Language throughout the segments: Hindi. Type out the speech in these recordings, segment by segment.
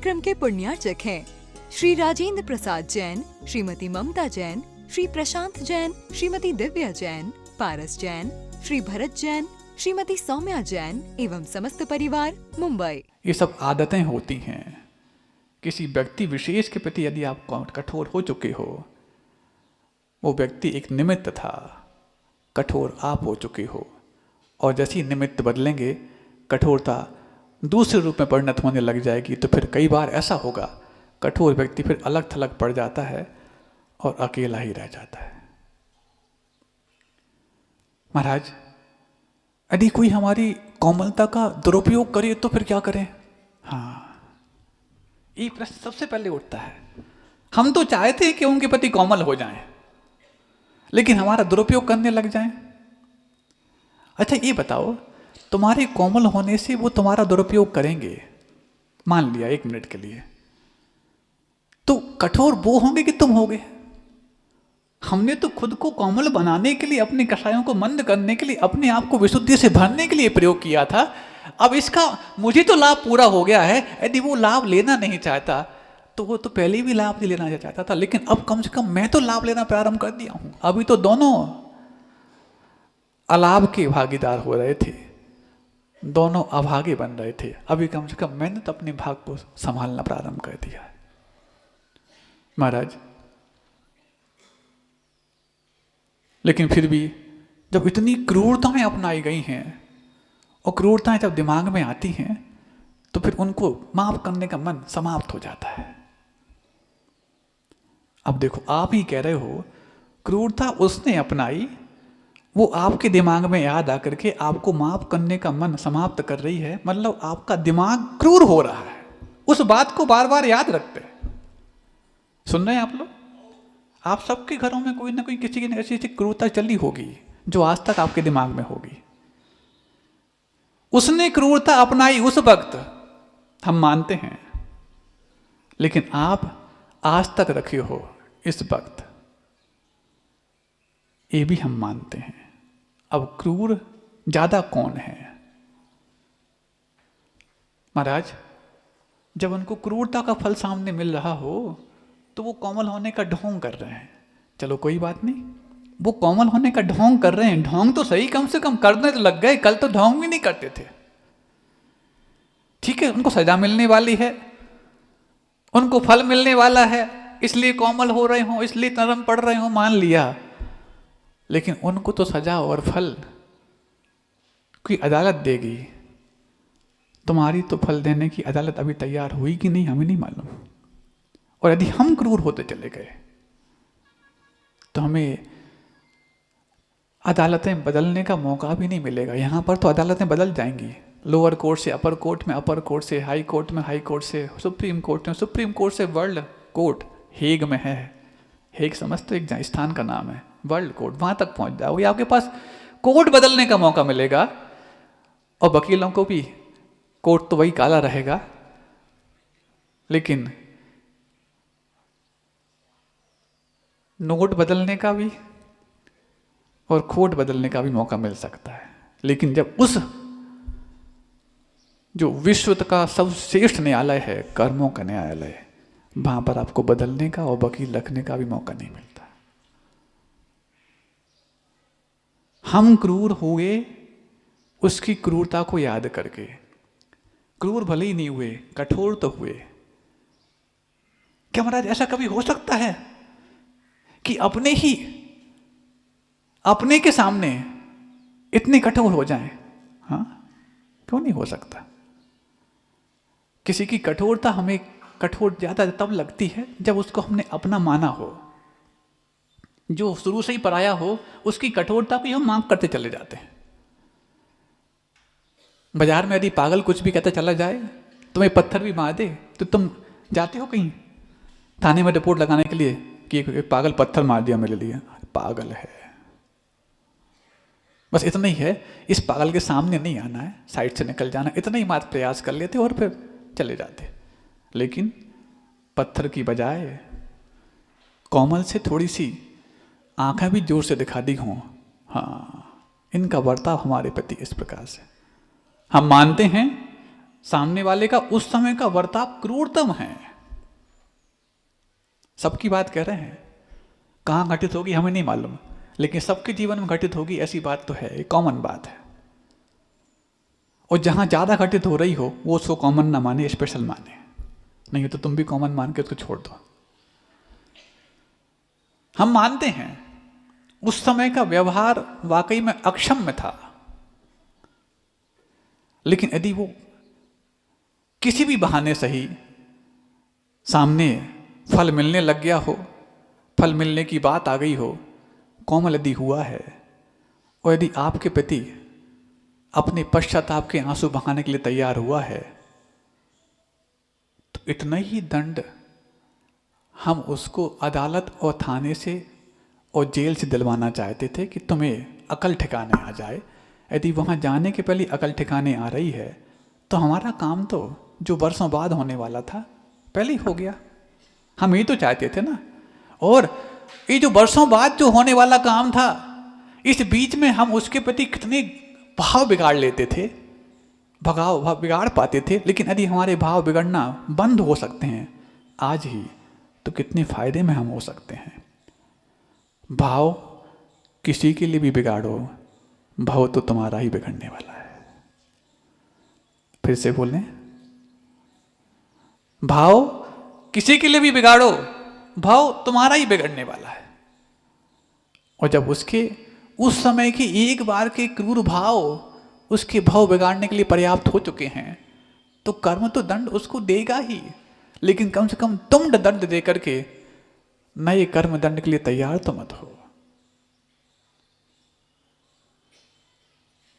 कार्यक्रम के पुण्यार्चक हैं श्री राजेंद्र प्रसाद जैन, श्रीमती ममता जैन, श्री प्रशांत जैन, श्रीमती दिव्या जैन, पारस जैन, श्री भरत जैन, श्रीमती सौम्या जैन एवं समस्त परिवार, मुंबई। ये सब आदतें होती हैं। किसी व्यक्ति विशेष के प्रति यदि आप कठोर हो चुके हो, वो व्यक्ति एक निमित्त था, कठोर आप हो चुके हो, और जैसे ही निमित्त बदलेंगे कठोरता दूसरे रूप में परिणत होने लग जाएगी। तो फिर कई बार ऐसा होगा, कठोर व्यक्ति फिर अलग थलग पड़ जाता है और अकेला ही रह जाता है। महाराज, यदि कोई हमारी कोमलता का दुरुपयोग करे तो फिर क्या करें? हाँ, ये प्रश्न सबसे पहले उठता है। हम तो चाहते हैं कि उनके प्रति कोमल हो जाएं, लेकिन हमारा दुरुपयोग करने लग जाएं। अच्छा ये बताओ, तुम्हारे कोमल होने से वो तुम्हारा दुरुपयोग करेंगे, मान लिया 1 मिनट के लिए, तो कठोर वो होंगे कि तुम होगे? हमने तो खुद को कोमल बनाने के लिए, अपने कषायों को मंद करने के लिए, अपने आप को विशुद्धि से भरने के लिए प्रयोग किया था। अब इसका मुझे तो लाभ पूरा हो गया है, यदि वो लाभ लेना नहीं चाहता तो वो तो पहले भी लाभ नहीं लेना चाहता था, लेकिन अब कम से कम मैं तो लाभ लेना प्रारंभ कर दिया हूं। अभी तो दोनों अलाभ के भागीदार हो रहे थे, दोनों अभागे बन रहे थे। अभी कम से कम मैंने तो अपने भाग को संभालना प्रारंभ कर दिया है। महाराज, लेकिन फिर भी जब इतनी क्रूरताएं अपनाई गई हैं और क्रूरताएं जब दिमाग में आती हैं तो फिर उनको माफ करने का मन समाप्त हो जाता है। अब देखो, आप ही कह रहे हो क्रूरता उसने अपनाई, वो आपके दिमाग में याद आकर के आपको माफ करने का मन समाप्त कर रही है, मतलब आपका दिमाग क्रूर हो रहा है। उस बात को बार बार याद रखते हैं। सुन रहे हैं आप लोग? आप सबके घरों में कोई ना कोई किसी की ऐसी ऐसी क्रूरता चली होगी जो आज तक आपके दिमाग में होगी। उसने क्रूरता अपनाई उस वक्त, हम मानते हैं, लेकिन आप आज तक रखे हो इस वक्त, ये भी हम मानते हैं। अब क्रूर ज्यादा कौन है? महाराज, जब उनको क्रूरता का फल सामने मिल रहा हो तो वो कोमल होने का ढोंग कर रहे हैं। चलो कोई बात नहीं, वो कोमल होने का ढोंग कर रहे हैं, ढोंग तो सही, कम से कम करने तो लग गए। कल तो ढोंग भी नहीं करते थे। ठीक है, उनको सजा मिलने वाली है, उनको फल मिलने वाला है, इसलिए कोमल हो रहे हो, इसलिए नरम पड़ रहे हो, मान लिया। लेकिन उनको तो सजा और फल कोई अदालत देगी। तुम्हारी तो फल देने की अदालत अभी तैयार हुई कि नहीं, हमें नहीं मालूम। और यदि हम क्रूर होते चले गए तो हमें अदालतें बदलने का मौका भी नहीं मिलेगा। यहां पर तो अदालतें बदल जाएंगी, लोअर कोर्ट से अपर कोर्ट में, अपर कोर्ट से हाई कोर्ट में, हाई कोर्ट से सुप्रीम कोर्ट में, सुप्रीम कोर्ट से वर्ल्ड कोर्ट, हेग में है। हेग समझते एक स्थान का नाम है, वर्ल्ड कोर्ट, वहां तक पहुंच जाओगे, आपके पास कोर्ट बदलने का मौका मिलेगा। और वकीलों को भी कोर्ट तो वही काला रहेगा, लेकिन नोट बदलने का भी और खोट बदलने का भी मौका मिल सकता है। लेकिन जब उस जो विश्व का सर्वश्रेष्ठ न्यायालय है, कर्मों का न्यायालय, वहां पर आपको बदलने का और वकील रखने का भी मौका नहीं मिलता। हम क्रूर हुए उसकी क्रूरता को याद करके। क्रूर भले ही नहीं हुए, कठोर तो हुए। क्या महाराज ऐसा कभी हो सकता है कि अपने के सामने इतने कठोर हो जाएं? हाँ, क्यों नहीं हो सकता? किसी की कठोरता हमें कठोर ज्यादा तब लगती है जब उसको हमने अपना माना हो। जो शुरू से ही पराया हो, उसकी कठोरता को हम माफ करते चले जाते हैं। बाजार में यदि पागल कुछ भी कहता चला जाए, तुम्हें पत्थर भी मार दे, तो तुम जाते हो कहीं थाने में रिपोर्ट लगाने के लिए कि एक पागल पत्थर मार दिया मेरे लिए, पागल है। बस इतना ही है, इस पागल के सामने नहीं आना है, साइड से निकल जाना, इतना ही मात्र प्रयास कर लेते और फिर चले जाते। लेकिन पत्थर की बजाय कोमल से थोड़ी सी आंखें भी जोर से दिखा दी हों। हाँ, इनका बर्ताव हमारे प्रति इस प्रकार से हम मानते हैं सामने वाले का उस समय का बर्ताव क्रूरतम है। सबकी बात कह रहे हैं, कहाँ घटित होगी हमें नहीं मालूम, लेकिन सबके जीवन में घटित होगी ऐसी बात तो है, एक कॉमन बात है। और जहां ज्यादा घटित हो रही हो वो उसको कॉमन ना माने, स्पेशल माने, नहीं तो तुम भी कॉमन मान के उसको छोड़ दो। हम मानते हैं उस समय का व्यवहार वाकई में अक्षम्य था, लेकिन यदि वो किसी भी बहाने सही सामने फल मिलने लग गया हो, फल मिलने की बात आ गई हो, कोमल यदि हुआ है, और यदि आपके प्रति अपने पश्चाताप के आंसू बहाने के लिए तैयार हुआ है, तो इतना ही दंड हम उसको अदालत और थाने से और जेल से दिलवाना चाहते थे कि तुम्हें अकल ठिकाने आ जाए। यदि वहाँ जाने के पहले अकल ठिकाने आ रही है तो हमारा काम तो जो वर्षों बाद होने वाला था पहले ही हो गया। हम ये तो चाहते थे ना। और ये जो वर्षों बाद जो होने वाला काम था, इस बीच में हम उसके प्रति कितने भाव बिगाड़ लेते थे, भाव बिगाड़ पाते थे। लेकिन यदि हमारे भाव बिगड़ना बंद हो सकते हैं आज ही, तो कितने फायदे में हम हो सकते हैं। भाव किसी के लिए भी बिगाड़ो, भाव तो तुम्हारा ही बिगड़ने वाला है। फिर से बोलें, भाव किसी के लिए भी बिगाड़ो, भाव तुम्हारा ही बिगड़ने वाला है। और जब उसके उस समय के एक बार के क्रूर भाव उसके भाव बिगाड़ने के लिए पर्याप्त हो चुके हैं, तो कर्म तो दंड उसको देगा ही, लेकिन कम से कम तुम दंड दे करके नए कर्म दंड के लिए तैयार तो मत हो।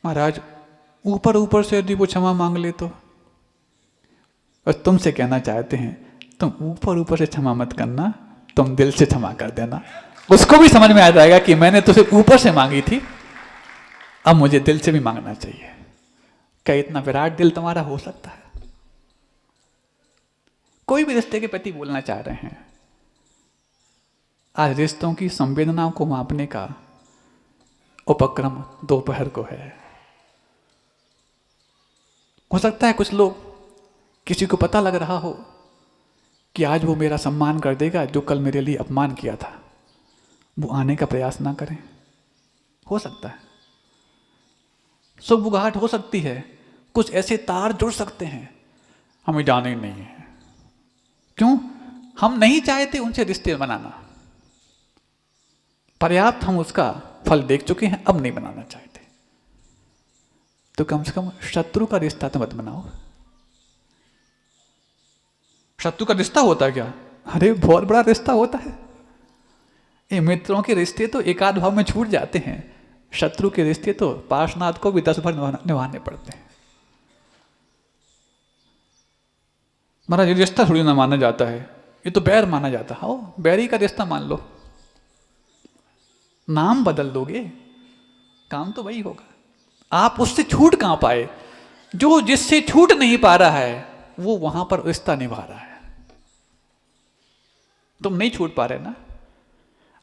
महाराज ऊपर ऊपर से यदि वो क्षमा मांग ले तो, और तुमसे कहना चाहते हैं तुम ऊपर ऊपर से क्षमा मत करना, तुम दिल से क्षमा कर देना। उसको भी समझ में आ जाएगा कि मैंने तुझे ऊपर से मांगी थी, अब मुझे दिल से भी मांगना चाहिए। क्या इतना विराट दिल तुम्हारा हो सकता है? कोई भी रिश्ते के प्रति बोलना चाह रहे हैं, आज रिश्तों की संवेदनाओं को मापने का उपक्रम दोपहर को है। हो सकता है कुछ लोग, किसी को पता लग रहा हो कि आज वो मेरा सम्मान कर देगा जो कल मेरे लिए अपमान किया था, वो आने का प्रयास ना करें। हो सकता है सुगबुगाहट हो सकती है, कुछ ऐसे तार जुड़ सकते हैं, हमें जाने ही नहीं है। क्यों? हम नहीं चाहते उनसे रिश्ते बनाना, पर्याप्त हम उसका फल देख चुके हैं, अब नहीं बनाना चाहते। तो कम से कम शत्रु का रिश्ता तो मत बनाओ। शत्रु का रिश्ता होता है क्या? अरे बहुत बड़ा रिश्ता होता है। ये मित्रों के रिश्ते तो एकाध भाव में छूट जाते हैं, शत्रु के रिश्ते तो पार्श्वनाथ को भी 10 भर निभाने पड़ते हैं। महाराज ये रिश्ता थोड़ी ना माना जाता है, ये तो बैर माना जाता है। आओ बैरी का रिश्ता मान लो, नाम बदल दोगे, काम तो वही होगा। आप उससे छूट कहां पाए? जो जिससे छूट नहीं पा रहा है वो वहां पर रिश्ता निभा रहा है, तुम नहीं छूट पा रहे ना।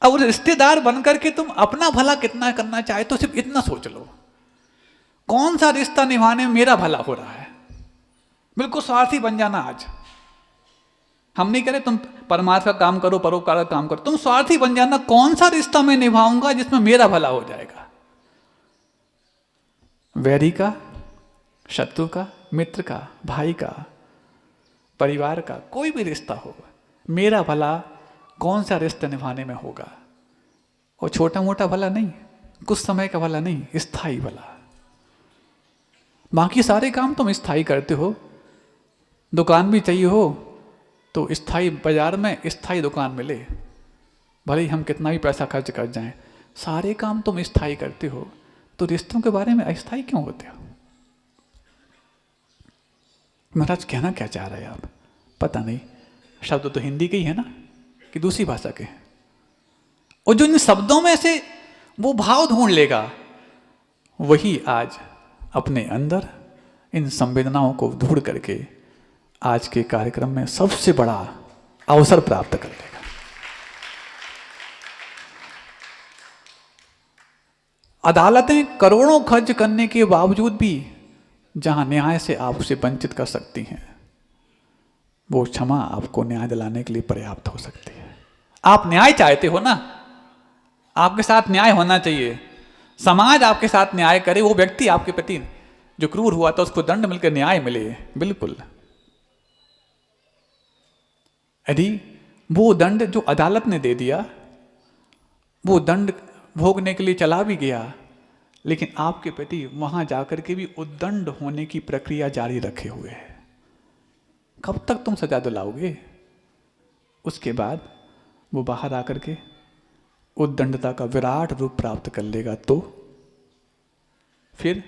अब रिश्तेदार बनकर के तुम अपना भला कितना करना चाहे तो सिर्फ इतना सोच लो, कौन सा रिश्ता निभाने में मेरा भला हो रहा है। बिल्कुल स्वार्थी बन जाना। आज हम नहीं कह रहे तुम परमार्थ का काम करो, परोपकार का काम करो, तुम स्वार्थी बन जाना। कौन सा रिश्ता मैं निभाऊंगा जिसमें मेरा भला हो जाएगा? वैरी का, शत्रु का, मित्र का, भाई का, परिवार का, कोई भी रिश्ता हो, मेरा भला कौन सा रिश्ता निभाने में होगा? और छोटा मोटा भला नहीं, कुछ समय का भला नहीं, स्थायी भला। बाकी सारे काम तुम स्थायी करते हो। दुकान भी चाहिए हो तो स्थायी बाजार में स्थायी दुकान मिले, भले ही हम कितना भी पैसा खर्च कर जाएं, सारे काम तुम स्थायी करते हो, तो रिश्तों के बारे में अस्थायी क्यों होते हो? महाराज कहना क्या चाह रहे हैं आप? पता नहीं, शब्द तो हिंदी के ही है ना कि दूसरी भाषा के? और जो इन शब्दों में से वो भाव ढूंढ लेगा, वही आज अपने अंदर इन संवेदनाओं को ढूंढ करके आज के कार्यक्रम में सबसे बड़ा अवसर प्राप्त कर लेगा। अदालतें करोड़ों खर्च करने के बावजूद भी जहां न्याय से आप उसे वंचित कर सकती हैं, वो क्षमा आपको न्याय दिलाने के लिए पर्याप्त हो सकती है। आप न्याय चाहते हो ना, आपके साथ न्याय होना चाहिए, समाज आपके साथ न्याय करे, वो व्यक्ति आपके प्रति जो क्रूर हुआ था उसको दंड मिलकर न्याय मिले। बिल्कुल, यदि वो दंड जो अदालत ने दे दिया, वो दंड भोगने के लिए चला भी गया, लेकिन आपके प्रति वहां जाकर के भी उद्दंड होने की प्रक्रिया जारी रखे हुए है। कब तक तुम सजा दिलाओगे? उसके बाद वो बाहर आकर के उद्दंडता का विराट रूप प्राप्त कर लेगा, तो फिर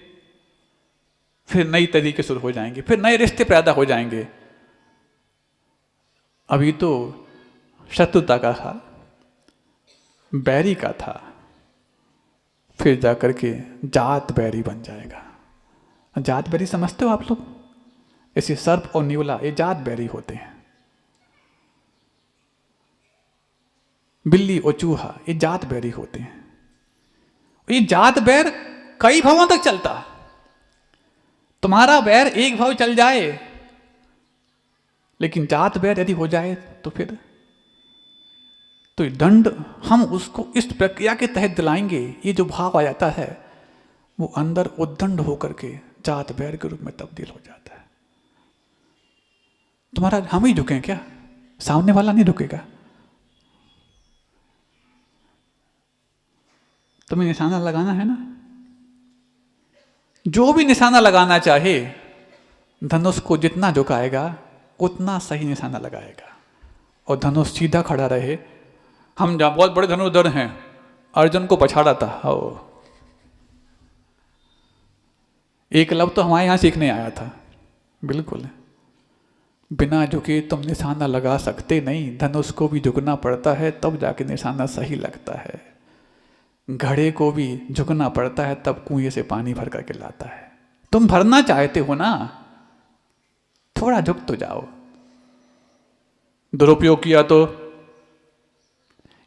नई तरीके शुरू हो जाएंगे, फिर नए रिश्ते पैदा हो जाएंगे। अभी तो शत्रुता का था, बैरी का था, फिर जाकर के जात बैरी बन जाएगा। जात बैरी समझते हो आप लोग? ऐसे सर्प और न्यूला ये जात बैरी होते हैं। बिल्ली और चूहा ये जात बैरी होते हैं। ये जात बैर कई भावों तक चलता। तुम्हारा बैर एक भाव चल जाए, लेकिन जात बैर यदि हो जाए तो फिर तो दंड हम उसको इस प्रक्रिया के तहत दिलाएंगे। ये जो भाव आ जाता है वो अंदर उद्दंड होकर के जात बैर के रूप में तब्दील हो जाता है। तुम्हारा हम ही झुकें क्या? सामने वाला नहीं झुकेगा। तुम्हें निशाना लगाना है ना, जो भी निशाना लगाना चाहे धनुष को जितना झुकाएगा उतना सही निशाना लगाएगा, और धनुष सीधा खड़ा रहे। हम जहाँ बहुत बड़े धनुर्धर हैं, अर्जुन को पछाड़ा था, एकलव्य तो हमारे यहाँ सीखने आया था। बिल्कुल, बिना झुके तुम निशाना लगा सकते नहीं, धनुष को भी झुकना पड़ता है तब जाके निशाना सही लगता है। घड़े को भी झुकना पड़ता है तब कुएं से पानी भर करके लाता है। तुम भरना चाहते हो ना, थोड़ा झुक तो जाओ। दुरुपयोग किया तो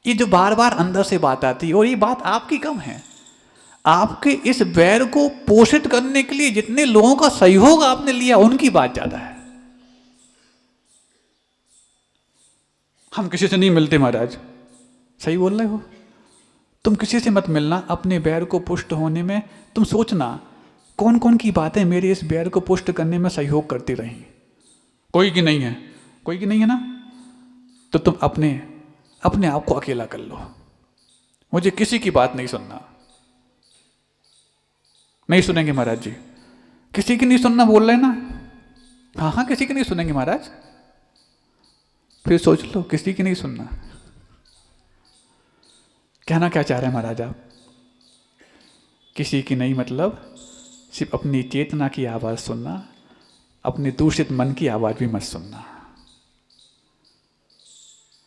ये जो बार बार अंदर से बात आती है, और ये बात आपकी कम है, आपके इस बैर को पोषित करने के लिए जितने लोगों का सहयोग आपने लिया उनकी बात ज्यादा है। हम किसी से नहीं मिलते महाराज, सही बोल रहे हो। तुम किसी से मत मिलना अपने बैर को पुष्ट होने में। तुम सोचना कौन कौन की बातें मेरे इस बैर को पुष्ट करने में सहयोग करती रही। कोई की नहीं है, कोई की नहीं है ना, तो तुम अपने आप को अकेला कर लो। मुझे किसी की बात नहीं सुनना। नहीं सुनेंगे महाराज जी, किसी की नहीं सुनना बोल रहे ना। हाँ हाँ, किसी की नहीं सुनेंगे महाराज। फिर सोच लो, किसी की नहीं सुनना। कहना क्या चाह रहे हैं महाराज आप? किसी की नहीं मतलब सिर्फ अपनी चेतना की आवाज सुनना, अपने दूषित मन की आवाज भी मत सुनना।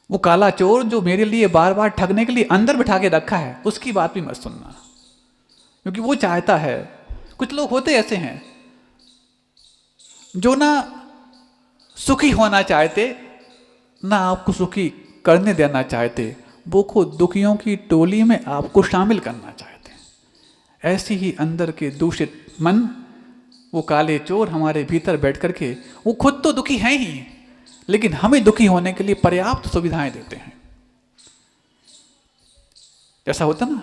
वो काला चोर जो मेरे लिए बार बार ठगने के लिए अंदर बिठा के रखा है, उसकी बात भी मत सुनना, क्योंकि वो चाहता है। कुछ लोग होते ऐसे हैं जो ना सुखी होना चाहते, ना आपको सुखी करने देना चाहते, वो खुद दुखियों की टोली में आपको शामिल करना चाहते हैं। ऐसी ही अंदर के दूषित मन, वो काले चोर हमारे भीतर बैठ करके, वो खुद तो दुखी हैं ही, लेकिन हमें दुखी होने के लिए पर्याप्त सुविधाएं देते हैं। ऐसा होता ना,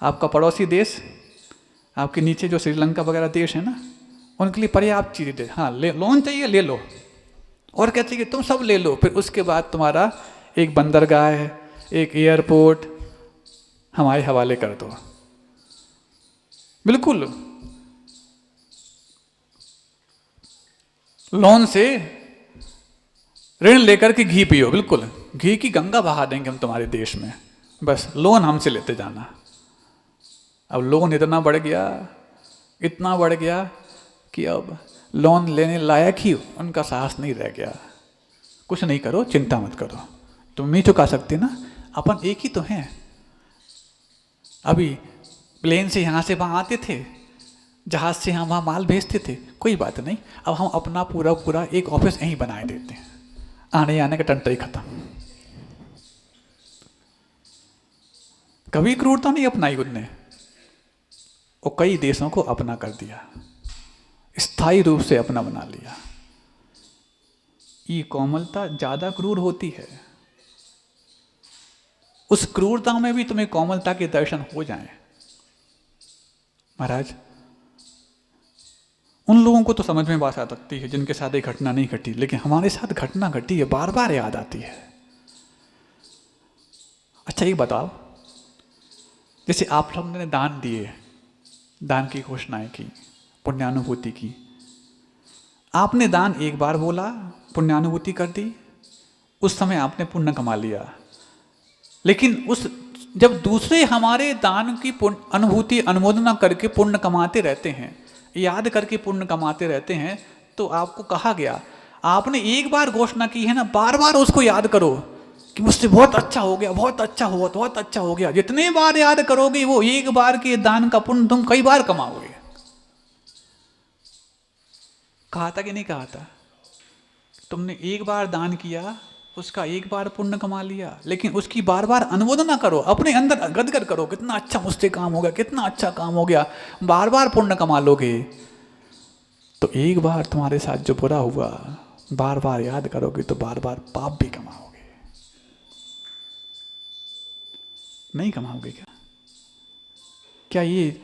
आपका पड़ोसी देश, आपके नीचे जो श्रीलंका वगैरह देश है ना, उनके लिए पर्याप्त चीजें दे। हाँ, लोन चाहिए ले लो, और क्या चाहिए तुम सब ले लो। फिर उसके बाद तुम्हारा एक बंदरगाह है, एक एयरपोर्ट हमारे हवाले कर दो। बिल्कुल, लोन से ऋण लेकर के घी पियो। बिल्कुल, घी की गंगा बहा देंगे हम तुम्हारे देश में, बस लोन हमसे लेते जाना। अब लोन इतना बढ़ गया कि अब लोन लेने लायक ही उनका साहस नहीं रह गया। कुछ नहीं करो, चिंता मत करो, तुम नहीं चुका सकते ना, अपन एक ही तो हैं। अभी प्लेन से यहाँ से वहाँ आते थे, जहाज से यहाँ वहाँ माल भेजते थे, कोई बात नहीं। अब हम अपना पूरा एक ऑफिस यहीं बनाए देते हैं, आने आने का टंटा ही खत्म। कभी क्रूरता नहीं अपनाई उनने, और कई देशों को अपना कर दिया। स्थायी रूप से अपना बना लिया। ये कोमलता ज्यादा क्रूर होती है, उस क्रूरता में भी तुम्हें कोमलता के दर्शन हो जाएं। महाराज, उन लोगों को तो समझ में बात आ सकती है जिनके साथ ये घटना नहीं घटी, लेकिन हमारे साथ घटना घटी है, बार बार याद आती है। अच्छा ये बताओ, जैसे आप लोगों ने दान दिए, दान की घोषणाएं की, पुण्यानुभूति की, आपने दान एक बार बोला, पुण्यानुभूति कर दी, उस समय आपने पुण्य कमा लिया। लेकिन उस जब दूसरे हमारे दान की अनुभूति अनुमोदना करके पुण्य कमाते रहते हैं, याद करके पुण्य कमाते रहते हैं, तो आपको कहा गया, आपने एक बार घोषणा की है ना, बार बार उसको याद करो कि मुझसे बहुत अच्छा हो गया, बहुत अच्छा हुआ, बहुत अच्छा हो गया। जितने बार याद करोगे वो एक बार के दान का पुण्य तुम कई बार कमाओगे। कहा था कि नहीं कहा था? तुमने एक बार दान किया, उसका एक बार पुण्य कमा लिया, लेकिन उसकी बार बार अनुमोदना करो, अपने अंदर गदगद करो, कितना अच्छा मुझसे काम हो गया, कितना अच्छा काम हो गया, बार बार पुण्य कमा लोगे तो एक बार तुम्हारे साथ जो बुरा हुआ बार बार याद करोगे तो बार बार पाप भी कमाओगे। नहीं कमाओगे क्या? क्या ये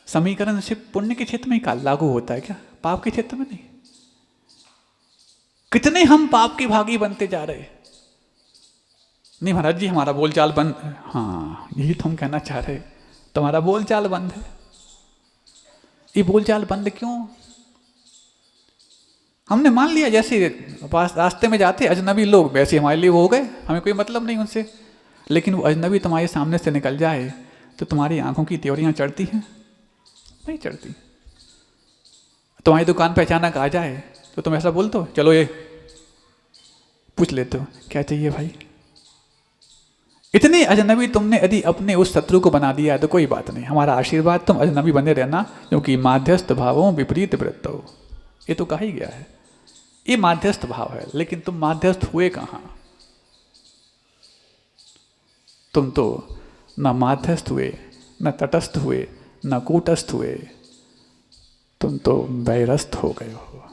समीकरण सिर्फ पुण्य के क्षेत्र में ही लागू होता है क्या, पाप के क्षेत्र में नहीं? कितने हम पाप के भागी बनते जा रहे। नहीं महाराज जी, हमारा बोलचाल बंद। हाँ, यही तो हम कहना चाह रहे, तुम्हारा बोलचाल बंद है। ये बोलचाल बंद क्यों? हमने मान लिया जैसे रास्ते में जाते अजनबी लोग, वैसे हमारे लिए वो हो गए, हमें कोई मतलब नहीं उनसे। लेकिन वो अजनबी तुम्हारे सामने से निकल जाए तो तुम्हारी आंखों की त्योरियां चढ़ती हैं? नहीं चढ़ती। तुम्हारी दुकान पे अचानक आ जाए तो तुम ऐसा बोलते हो, चलो ये पूछ लेते हो क्या चाहिए भाई? इतने अजनबी तुमने यदि अपने उस शत्रु को बना दिया तो कोई बात नहीं, हमारा आशीर्वाद, तुम अजनबी बने रहना, क्योंकि माध्यस्थ भावों विपरीत वृत्तो, ये तो कहा ही गया है। ये माध्यस्थ भाव है, लेकिन तुम माध्यस्थ हुए कहाँ? तुम तो न माध्यस्थ हुए, न तटस्थ हुए, न कूटस्थ हुए, तुम तो वैरस्थ हो गए हो।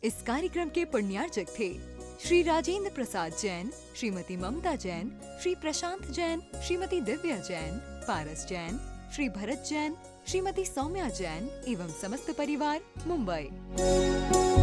इस कार्यक्रम के पुण्यार्चक थे श्री राजेंद्र प्रसाद जैन, श्रीमती ममता जैन, श्री प्रशांत जैन, श्रीमती दिव्या जैन, पारस जैन, श्री भरत जैन, श्रीमती सौम्या जैन एवं समस्त परिवार, मुंबई।